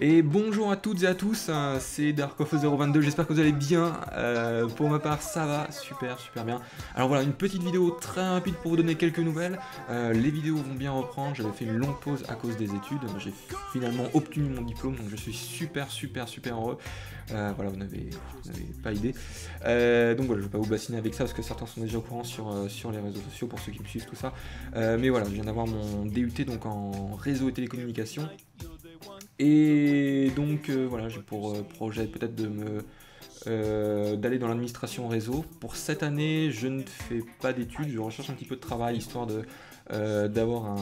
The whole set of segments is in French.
Et bonjour à toutes et à tous, c'est Darkoff022, j'espère que vous allez bien. Pour ma part, ça va super bien. Alors voilà, une petite vidéo très rapide pour vous donner quelques nouvelles. Les vidéos vont bien reprendre, j'avais fait une longue pause à cause des études. J'ai finalement obtenu mon diplôme, donc je suis super heureux. Voilà, vous n'avez pas idée. Donc voilà, je ne vais pas vous bassiner avec ça parce que certains sont déjà au courant sur les réseaux sociaux pour ceux qui me suivent, tout ça. Mais voilà, je viens d'avoir mon DUT donc en réseau et télécommunications. Et donc voilà, j'ai pour projet peut-être d'aller dans l'administration réseau. Pour cette année, je ne fais pas d'études, je recherche un petit peu de travail histoire d'avoir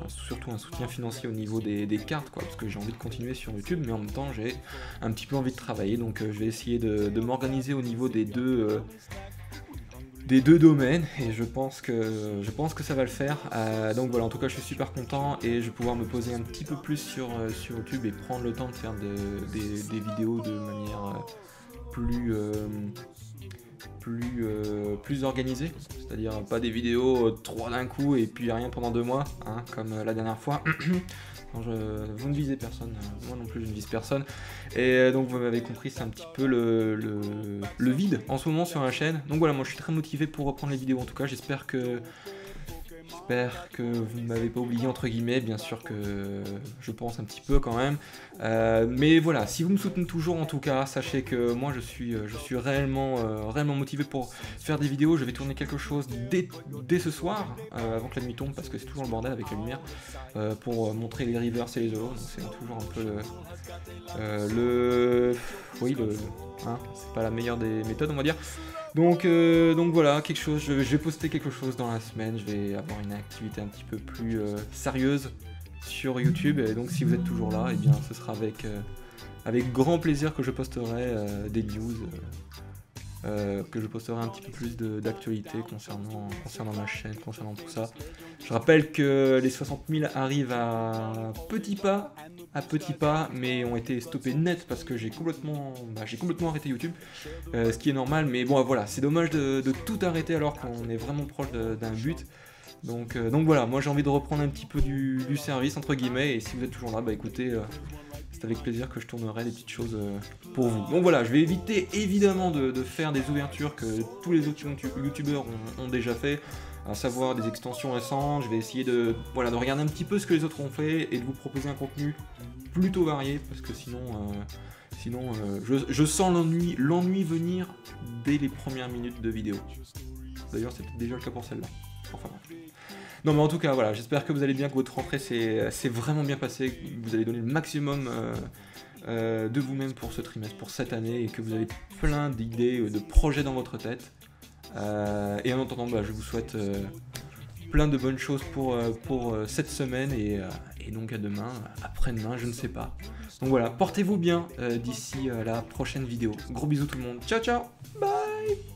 surtout un soutien financier au niveau des cartes, quoi, parce que j'ai envie de continuer sur YouTube, mais en même temps j'ai un petit peu envie de travailler, donc je vais essayer de m'organiser au niveau des deux domaines, et je pense que ça va le faire. Donc voilà, en tout cas je suis super content et je vais pouvoir me poser un petit peu plus sur YouTube et prendre le temps de faire des vidéos de manière plus organisée, c'est-à-dire pas des vidéos 3 d'un coup et puis rien pendant 2 mois, hein, comme la dernière fois. Non, vous ne visez personne, moi non plus je ne vise personne. Et donc vous m'avez compris, c'est un petit peu le vide en ce moment sur la chaîne. Donc voilà, moi je suis très motivé pour reprendre les vidéos en tout cas, j'espère que vous ne m'avez pas oublié entre guillemets, bien sûr que je pense un petit peu quand même. Mais voilà, si vous me soutenez toujours en tout cas, sachez que moi je suis réellement motivé pour faire des vidéos. Je vais tourner quelque chose dès ce soir, avant que la nuit tombe, parce que c'est toujours le bordel avec la lumière, pour montrer les rivers et les holos. Donc c'est toujours un peu hein, c'est pas la meilleure des méthodes, on va dire. Donc voilà, quelque chose, je vais poster quelque chose dans la semaine, je vais avoir une activité un petit peu plus sérieuse sur YouTube, et donc si vous êtes toujours là, et bien ce sera avec grand plaisir que je posterai des news, que je posterai un petit peu plus d'actualité concernant ma chaîne, concernant tout ça. Je rappelle que les 60 000 arrivent à petits pas, mais ont été stoppés net parce que j'ai complètement arrêté YouTube, ce qui est normal, mais bon voilà, c'est dommage de tout arrêter alors qu'on est vraiment proche d'un but. Donc voilà, moi j'ai envie de reprendre un petit peu du service entre guillemets, et si vous êtes toujours là, bah écoutez, c'est avec plaisir que je tournerai des petites choses pour vous. Donc voilà, je vais éviter évidemment de faire des ouvertures que tous les autres youtubeurs ont déjà fait, à savoir des extensions récentes. Je vais essayer de regarder un petit peu ce que les autres ont fait et de vous proposer un contenu plutôt varié, parce que sinon je sens l'ennui venir dès les premières minutes de vidéo. D'ailleurs c'est déjà le cas pour celle-là. Enfin bref. Non mais en tout cas voilà, j'espère que vous allez bien, que votre rentrée s'est vraiment bien passée, que vous allez donner le maximum de vous-même pour ce trimestre, pour cette année, et que vous avez plein d'idées, de projets dans votre tête. Et en attendant, je vous souhaite plein de bonnes choses pour cette semaine, et donc à demain, après-demain, je ne sais pas. Donc voilà, portez-vous bien d'ici la prochaine vidéo. Gros bisous tout le monde, ciao ciao, bye.